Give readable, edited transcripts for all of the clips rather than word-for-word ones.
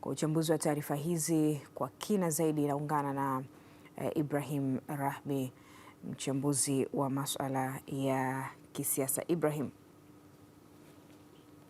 Kwa uchambuzi wa taarifa hizi kwa kina zaidi naungana na Ibrahim Rahbi, mchambuzi wa masuala ya kisiasa. Ibrahim.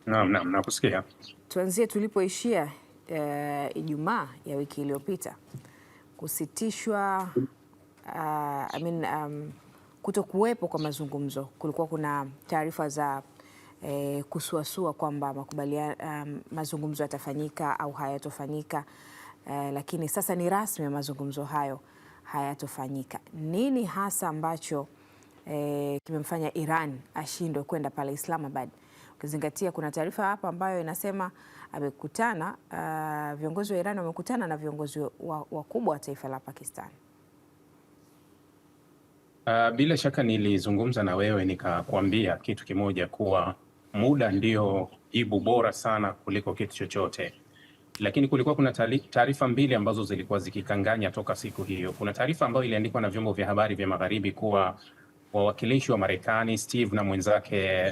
Naam, nakusikia. Tuanzie tulipoishia Ijumaa ya wiki iliyopita, kusitishwa kutokuwepo kwa mazungumzo. Kulikuwa kuna taarifa za kusuasua kwamba mazungumzo yatafanyika au hayatofanyika, lakini sasa ni rasmi mazungumzo hayo hayatofanyika. Nini hasa ambacho kimemfanya Iran ashindwe kwenda pale Islamabad? Ukizingatia kuna taarifa hapa ambayo inasema viongozi wa Iran wamekutana na viongozi wakubwa wa taifa la Pakistan. Bila shaka nilizungumza na wewe nikakwambia kitu kimoja, kuwa muda ndio jibu bora sana kuliko kitu chochote. Lakini kulikuwa kuna taarifa mbili ambazo zilikuwa zikikanganya toka siku hiyo. Kuna taarifa ambayo iliandikwa na vyombo vya habari vya Magharibi kuwa wawakilishi wa Marekani Steve na mwenzake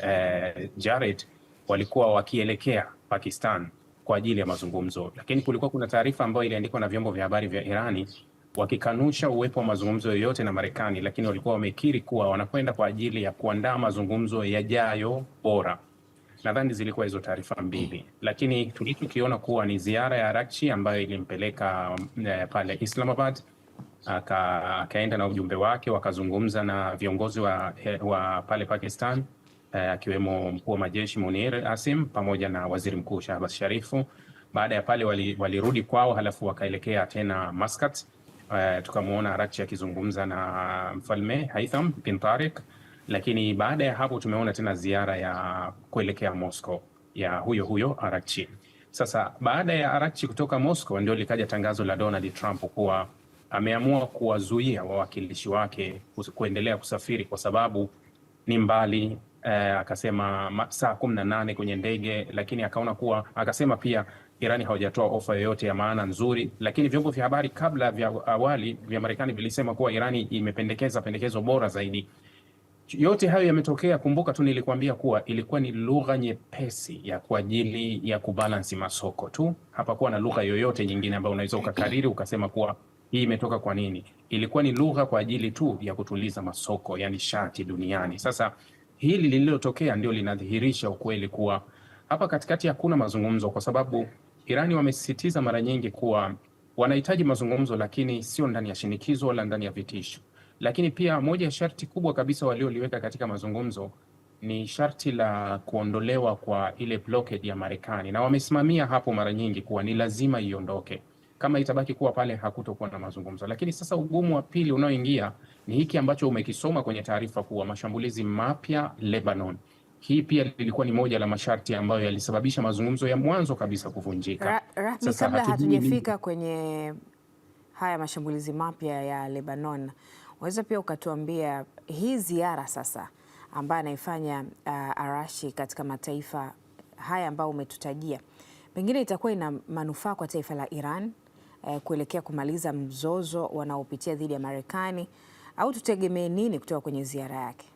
Jared walikuwa wakielekea Pakistan kwa ajili ya mazungumzo. Lakini kulikuwa kuna taarifa ambayo iliandikwa na vyombo vya habari vya Irani wakikanusha uwepo wa mazungumzo yoyote na Marekani, lakini walikuwa wamekiri kuwa wanakwenda kwa ajili ya kuandaa mazungumzo yajayo bora. Nadhani zilikuwa hizo taarifa mbili, lakini tulichokiona kuwa ni ziara ya Araghchi ambayo ilimpeleka pale Islamabad, akaenda na ujumbe wake, wakazungumza na viongozi wa pale Pakistan, akiwemo mkuu wa majeshi Munir Asim pamoja na waziri mkuu Shahbaz Sharifu. Baada ya pale walirudi kwao, halafu wakaelekea tena Muscat. Tukamwona Araghchi akizungumza na mfalme Haitham bin Tariq, lakini baada ya hapo tumeona tena ziara ya kuelekea Moscow ya huyo Araghchi. Sasa baada ya Araghchi kutoka Moscow ndio likaja tangazo la Donald Trump kuwa ameamua kuwazuia wawakilishi wake kuendelea kusafiri kwa sababu ni mbali. Akasema saa 18 kwenye ndege, lakini akasema pia Irani hawajatoa ofa yoyote ya maana nzuri, lakini vyombo vya habari kabla vya awali vya Marekani vilisema kuwa Irani imependekeza pendekezo bora zaidi. Yote hayo yametokea. Kumbuka tu nilikwambia kuwa ilikuwa ni lugha nyepesi ya kwa ajili ya kubalansi masoko tu. Hapakuwa na lugha yoyote nyingine ambayo unaweza ukakariri ukasema kuwa hii imetoka kwa nini. Ilikuwa ni lugha kwa ajili tu ya kutuliza masoko ya nishati duniani. Sasa hili lililotokea ndio linadhihirisha ukweli kuwa hapa katikati hakuna mazungumzo, kwa sababu Irani wamesisitiza mara nyingi kuwa wanahitaji mazungumzo, lakini sio ndani ya shinikizo wala ndani ya vitisho. Lakini pia moja ya sharti kubwa kabisa walioliweka katika mazungumzo ni sharti la kuondolewa kwa ile blockade ya Marekani, na wamesimamia hapo mara nyingi kuwa ni lazima iondoke. Kama itabaki kuwa pale hakutokuwa na mazungumzo. Lakini sasa ugumu wa pili unaoingia ni hiki ambacho umekisoma kwenye taarifa kuwa mashambulizi mapya Lebanon. Hii pia lilikuwa ni moja la masharti ambayo yalisababisha mazungumzo ya mwanzo kabisa kuvunjika. Sasa kabla hatujafika kwenye haya mashambulizi mapya ya Lebanon, unaweza pia ukatuambia hii ziara sasa ambayo anaifanya Araghchi katika mataifa haya ambayo umetutajia, pengine itakuwa ina manufaa kwa taifa la Iran kuelekea kumaliza mzozo wanaopitia dhidi ya Marekani, au tutegemee nini kutoka kwenye ziara yake?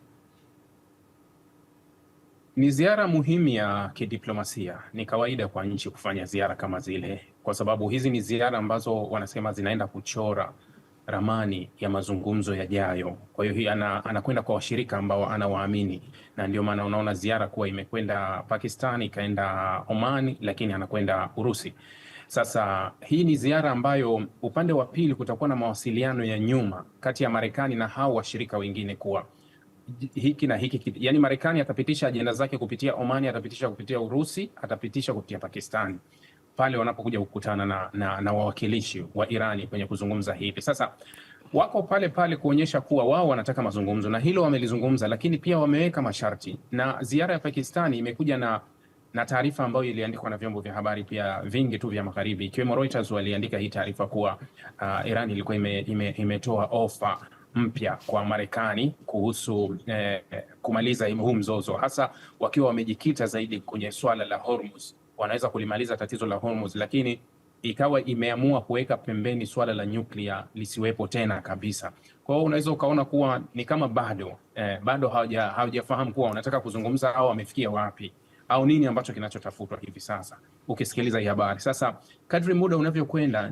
Ni ziara muhimu ya kidiplomasia. Ni kawaida kwa nchi kufanya ziara kama zile, kwa sababu hizi ni ziara ambazo wanasema zinaenda kuchora ramani ya mazungumzo yajayo. Kwa hiyo anakwenda kwa washirika ambao anawaamini, na ndio maana unaona ziara kuwa imekwenda Pakistan, ikaenda Oman, lakini anakwenda Urusi. Sasa hii ni ziara ambayo upande wa pili kutakuwa na mawasiliano ya nyuma kati ya Marekani na hao washirika wengine kuwa hiki na hiki, yani Marekani atapitisha ajenda zake kupitia Oman, atapitisha kupitia Urusi, atapitisha kupitia Pakistan pale wanapokuja kukutana na wawakilishi wa Irani kwenye kuzungumza hivi. Sasa wako pale pale kuonyesha kuwa wao wanataka mazungumzo, na hilo wamelizungumza, lakini pia wameweka masharti. Na ziara ya Pakistani imekuja na taarifa ambayo iliandikwa na vyombo vya habari pia vingi tu vya Magharibi, ikiwemo Reuters waliandika hii taarifa kuwa Iran ilikuwa imetoa ofa mpya kwa Marekani kuhusu kumaliza huu mzozo, hasa wakiwa wamejikita zaidi kwenye swala la Hormuz. Wanaweza kulimaliza tatizo la Hormuz, lakini ikawa imeamua kuweka pembeni swala la nyuklia lisiwepo tena kabisa. Kwa hiyo unaweza ukaona kuwa ni kama bado hawajafahamu kuwa wanataka kuzungumza au wamefikia wapi. au nini ambacho kinachotafutwa hivi sasa ukisikiliza hii habari. Sasa kadri muda unavyokwenda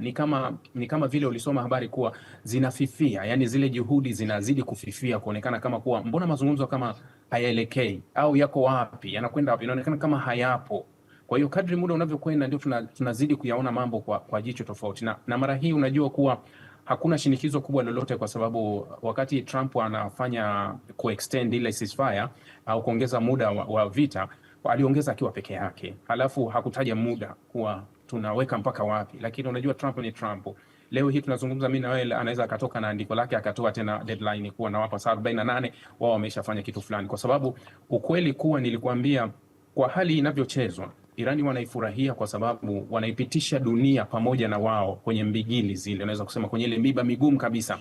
ni kama vile ulisoma habari kuwa zinafifia, yani zile juhudi zinazidi kufifia, kuonekana kama kuwa mbona mazungumzo kama hayaelekei au yako wapi, yanakwenda wapi, inaonekana kama hayapo. Kwa hiyo kadri muda unavyokwenda ndio tunazidi kuyaona mambo kwa jicho tofauti, na mara hii unajua kuwa hakuna shinikizo kubwa lolote, kwa sababu wakati Trump anafanya kuextend ile ceasefire au kuongeza muda wa vita, aliongeza akiwa peke yake, halafu hakutaja muda kuwa tunaweka mpaka wapi. Lakini unajua Trump ni Trump. Leo hii tunazungumza mimi na wewe, anaweza akatoka na andiko lake akatoa tena deadline kuwa nawapa saa 48 wao wameshafanya kitu fulani, kwa sababu ukweli kuwa nilikwambia, kwa hali inavyochezwa Irani wanaifurahia kwa sababu wanaipitisha dunia pamoja na wao kwenye mbigili zile, unaweza kusema kwenye ile miba migumu kabisa,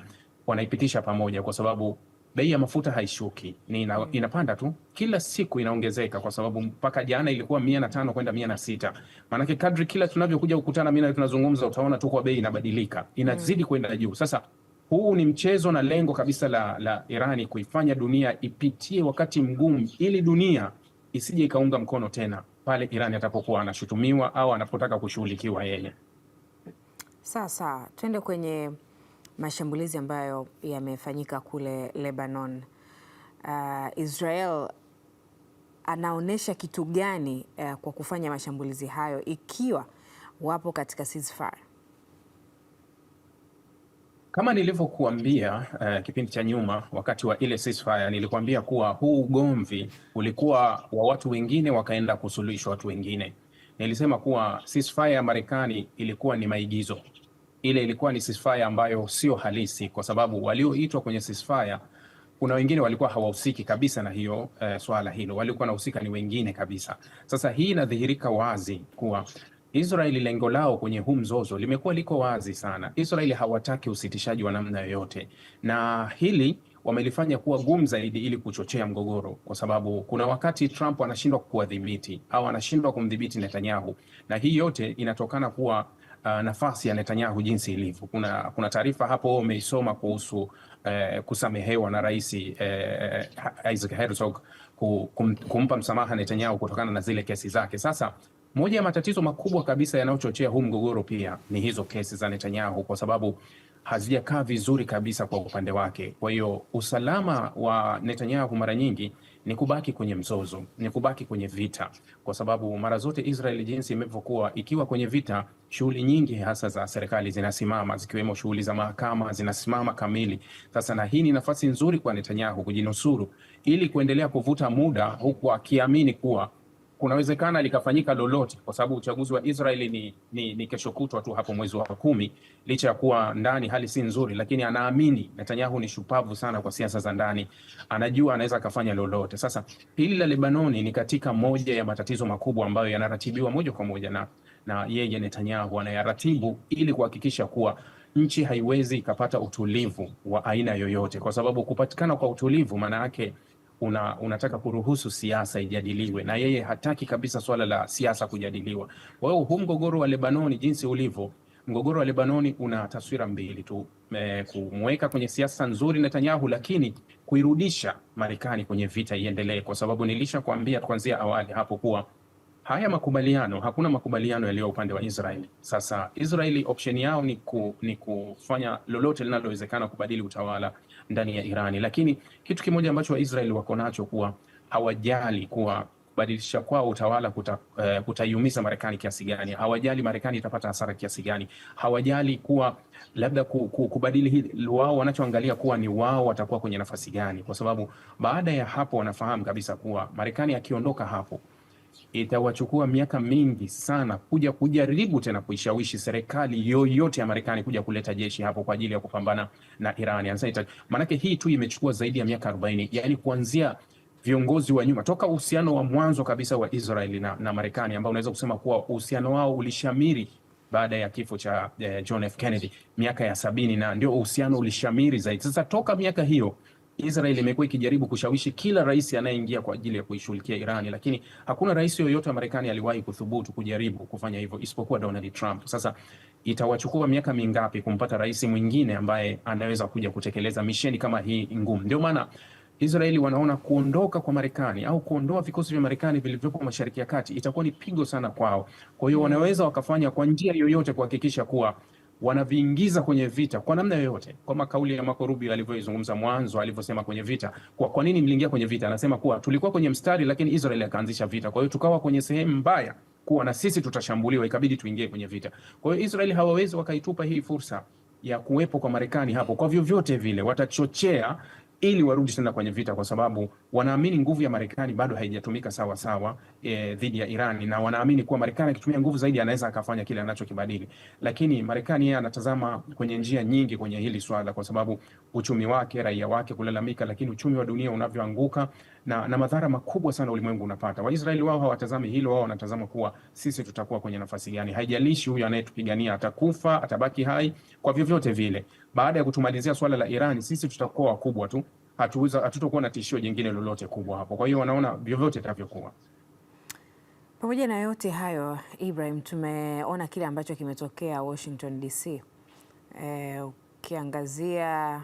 wanaipitisha pamoja, kwa sababu bei ya mafuta haishuki, ni inapanda tu kila siku, inaongezeka, kwa sababu mpaka jana ilikuwa 105 kwenda 106. Maana kadri kila tunavyokuja kukutana mimi na tunazungumza, utaona tu kwa bei inabadilika, inazidi kwenda juu. Sasa huu ni mchezo na lengo kabisa la Irani kuifanya dunia ipitie wakati mgumu, ili dunia isije ikaunga mkono tena pale Irani atapokuwa anashutumiwa au anapotaka kushughulikiwa yeye. Sasa twende kwenye mashambulizi ambayo yamefanyika kule Lebanon. Israel anaonesha kitu gani kwa kufanya mashambulizi hayo ikiwa wapo katika ceasefire? Kama nilivyokuambia kipindi cha nyuma, wakati wa ile ceasefire, nilikwambia kuwa huu ugomvi ulikuwa wa watu wengine wakaenda kusuluhishwa watu wengine. Nilisema kuwa ceasefire ya Marekani ilikuwa ni maigizo. Ile ilikuwa ni ceasefire ambayo sio halisi, kwa sababu walioitwa kwenye ceasefire kuna wengine walikuwa hawahusiki kabisa na hiyo swala hilo, walikuwa wanahusika ni wengine kabisa. Sasa hii inadhihirika wazi kuwa Israeli lengo lao kwenye huu mzozo limekuwa liko wazi sana. Israeli hawataki usitishaji wa namna yoyote, na hili wamelifanya kuwa gumu zaidi ili kuchochea mgogoro, kwa sababu kuna wakati Trump anashindwa kuwadhibiti au anashindwa kumdhibiti Netanyahu, na hii yote inatokana kuwa nafasi ya Netanyahu jinsi ilivyo. Kuna taarifa hapo umeisoma kuhusu kusamehewa na Rais Isaac Herzog kumpa msamaha Netanyahu kutokana na zile kesi zake. Sasa moja ya matatizo makubwa kabisa yanayochochea huu mgogoro pia ni hizo kesi za Netanyahu, kwa sababu hazijakaa vizuri kabisa kwa upande wake. Kwa hiyo usalama wa Netanyahu mara nyingi ni kubaki kwenye mzozo, ni kubaki kwenye vita, kwa sababu mara zote Israel jinsi imevyokuwa ikiwa kwenye vita, shughuli nyingi hasa za serikali zinasimama, zikiwemo shughuli za mahakama zinasimama kamili. Sasa na hii ni nafasi nzuri kwa Netanyahu kujinusuru ili kuendelea kuvuta muda, huku akiamini kuwa kunawezekana likafanyika lolote, kwa sababu uchaguzi wa Israeli ni kesho kutwa tu hapo mwezi wa 10. Licha ya kuwa ndani hali si nzuri, lakini anaamini Netanyahu ni shupavu sana kwa siasa za ndani, anajua anaweza akafanya lolote. Sasa hili la Lebanoni ni katika moja ya matatizo makubwa ambayo yanaratibiwa moja kwa moja na yeye Netanyahu anayaratibu ili kuhakikisha kuwa nchi haiwezi ikapata utulivu wa aina yoyote, kwa sababu kupatikana kwa utulivu maana yake unataka kuruhusu siasa ijadiliwe, na yeye hataki kabisa swala la siasa kujadiliwa. Kwa hiyo huu mgogoro wa Lebanoni jinsi ulivyo, mgogoro wa Lebanoni una taswira mbili tu: kumweka kwenye siasa nzuri Netanyahu, lakini kuirudisha Marekani kwenye vita iendelee, kwa sababu nilishakwambia kuanzia awali hapo kuwa haya makubaliano, hakuna makubaliano yaliyo upande wa Israeli. Sasa Israeli option yao ni kufanya lolote linalowezekana kubadili utawala ndani ya Irani, lakini kitu kimoja ambacho Waisraeli wako nacho kuwa hawajali kuwa kubadilisha kwao utawala kutaiumiza Marekani kiasi gani, hawajali Marekani itapata hasara kiasi gani, hawajali kuwa labda kubadili hili. Wao wanachoangalia kuwa ni wao watakuwa kwenye nafasi gani, kwa sababu baada ya hapo wanafahamu kabisa kuwa Marekani akiondoka hapo itawachukua miaka mingi sana kuja kujaribu tena kuishawishi serikali yoyote ya Marekani kuja kuleta jeshi hapo kwa ajili ya kupambana na Iran. Maanake hii tu imechukua zaidi ya miaka 40, yani kuanzia viongozi wa nyuma, toka uhusiano wa mwanzo kabisa wa Israeli na Marekani, ambao unaweza kusema kuwa uhusiano wao ulishamiri baada ya kifo cha John F. Kennedy miaka ya 70, na ndio uhusiano ulishamiri zaidi. Sasa toka miaka hiyo Israel imekuwa ikijaribu kushawishi kila rais anayeingia kwa ajili ya kuishughulikia Irani, lakini hakuna rais yoyote wa Marekani aliwahi kuthubutu kujaribu kufanya hivyo isipokuwa Donald Trump. Sasa itawachukua miaka mingapi kumpata rais mwingine ambaye anaweza kuja kutekeleza misheni kama hii ngumu? Ndio maana Israeli wanaona kuondoka kwa Marekani au kuondoa vikosi vya Marekani vilivyopo Mashariki ya Kati itakuwa ni pigo sana kwao. Kwa hiyo wanaweza wakafanya kwa njia yoyote kuhakikisha kuwa wanaviingiza kwenye vita kwa namna yoyote, kama kauli ya Marco Rubio alivyoizungumza mwanzo, alivyosema kwenye vita. Kwa nini mliingia kwenye vita? Anasema kuwa tulikuwa kwenye mstari, lakini Israeli akaanzisha vita, kwa hiyo tukawa kwenye sehemu mbaya kuwa na sisi tutashambuliwa, ikabidi tuingie kwenye vita. Kwa hiyo Israeli hawawezi wakaitupa hii fursa ya kuwepo kwa Marekani hapo. Kwa vyovyote vile watachochea ili warudi tena kwenye vita, kwa sababu wanaamini nguvu ya Marekani bado haijatumika sawa sawa dhidi ya Iran, na wanaamini kuwa Marekani akitumia nguvu zaidi anaweza akafanya kile anachokibadili. Lakini Marekani yeye anatazama kwenye njia nyingi kwenye hili swala, kwa sababu uchumi wake, raia wake kulalamika, lakini uchumi wa dunia unavyoanguka na madhara makubwa sana ulimwengu unapata. Waisraeli wao hawatazami hilo, wao wanatazama kuwa sisi tutakuwa kwenye nafasi gani, haijalishi huyu anayetupigania atakufa, atabaki hai, kwa vyovyote vile baada ya kutumalizia swala la Iran sisi tutakuwa wakubwa tu, hatutakuwa na tishio jingine lolote kubwa hapo. Kwa hiyo wanaona vyovyote itavyokuwa. Pamoja na yote hayo, Ibrahim, tumeona kile ambacho kimetokea Washington DC. Ukiangazia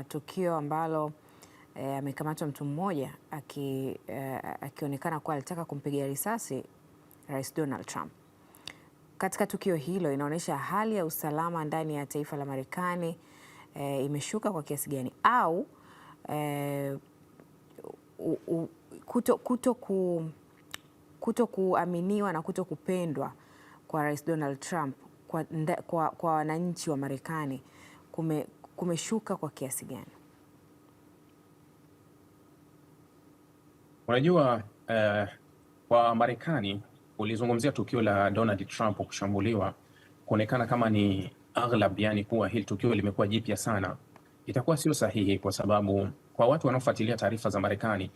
tukio ambalo amekamatwa mtu mmoja akionekana kuwa alitaka kumpigia risasi Rais Donald Trump. Katika tukio hilo inaonyesha hali ya usalama ndani ya taifa la Marekani imeshuka kwa kiasi gani, au kuto kuaminiwa na kuto kupendwa kwa Rais Donald Trump kwa wananchi wa Marekani kumeshuka kwa kiasi gani? Unajua, kwa Marekani ulizungumzia tukio la Donald Trump kushambuliwa kuonekana kama ni aghlab, yani kuwa hili tukio limekuwa jipya sana. Itakuwa sio sahihi, kwa sababu kwa watu wanaofuatilia taarifa za Marekani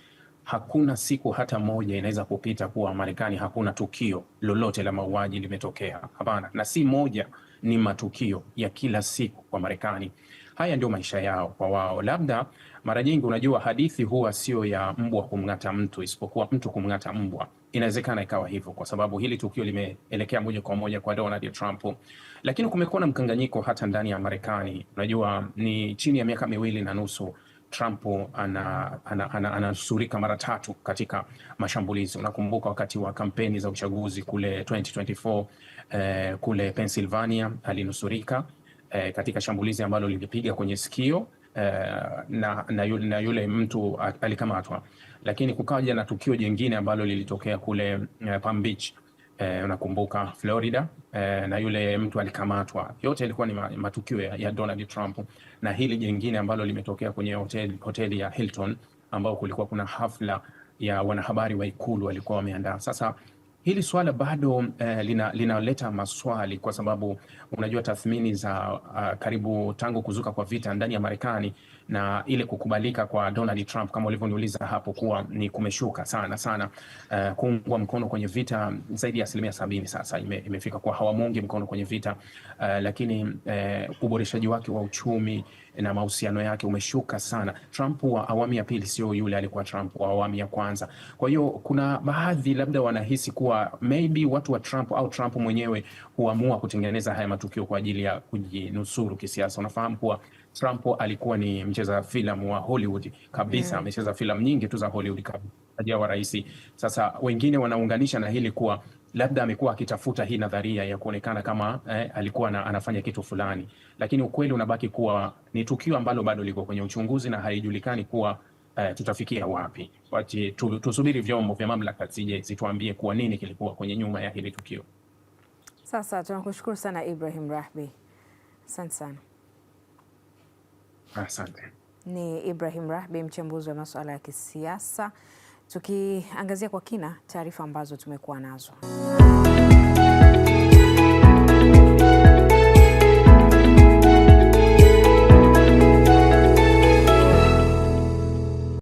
hakuna siku hata moja inaweza kupita kuwa Marekani hakuna tukio lolote la mauaji limetokea. Hapana, na si moja, ni matukio ya kila siku kwa Marekani. Haya ndio maisha yao kwa wao. Labda mara nyingi, unajua, hadithi huwa sio ya mbwa kumng'ata mtu, isipokuwa mtu kumng'ata mbwa. Inawezekana ikawa hivyo kwa sababu hili tukio limeelekea moja kwa moja kwa Donald Trump, lakini kumekuwa na mkanganyiko hata ndani ya Marekani. Unajua, ni chini ya miaka 2.5 Trump ananusurika mara 3 katika mashambulizi. Unakumbuka wakati wa kampeni za uchaguzi kule 2024 kule Pennsylvania alinusurika katika shambulizi ambalo lilipiga kwenye sikio na yule mtu alikamatwa. Lakini kukaja na tukio jingine ambalo lilitokea kule Palm Beach, unakumbuka, Florida, na yule mtu alikamatwa. Yote ilikuwa ni matukio ya Donald Trump. Na hili jingine ambalo limetokea kwenye hoteli ya Hilton, ambao kulikuwa kuna hafla ya wanahabari wa ikulu walikuwa wameandaa. Sasa hili swala bado linaleta maswali, kwa sababu unajua tathmini za karibu tangu kuzuka kwa vita ndani ya Marekani na ile kukubalika kwa Donald Trump, kama ulivyoniuliza hapo, kuwa ni kumeshuka sana sana. Kuungwa mkono kwenye vita zaidi ya 70% sasa imefika kwa hawamungi mkono kwenye vita, lakini uboreshaji wake wa uchumi na mahusiano yake umeshuka sana. Trump wa awamu ya pili sio yule alikuwa Trump wa awamu ya kwanza. Kwa hiyo kuna baadhi labda wanahisi kuwa maybe watu wa Trump au Trump mwenyewe huamua kutengeneza haya matukio kwa ajili ya kujinusuru kisiasa. Unafahamu kuwa Trump alikuwa ni mcheza filamu wa Hollywood kabisa, amecheza filamu nyingi tu za Hollywood kabla wa rais. Sasa wengine wanaunganisha na hili kuwa labda amekuwa akitafuta hii nadharia ya kuonekana kama alikuwa anafanya kitu fulani, lakini ukweli unabaki kuwa ni tukio ambalo bado liko kwenye uchunguzi na haijulikani kuwa tutafikia wapi. Tusubiri vyombo vya mamlaka zituambie kuwa nini kilikuwa kwenye nyuma ya hili tukio. Sasa tunakushukuru sana Ibrahim Rahbi. Asante sana. Asante. Ni Ibrahim Rahbi, mchambuzi wa masuala ya kisiasa, tukiangazia kwa kina taarifa ambazo tumekuwa nazo.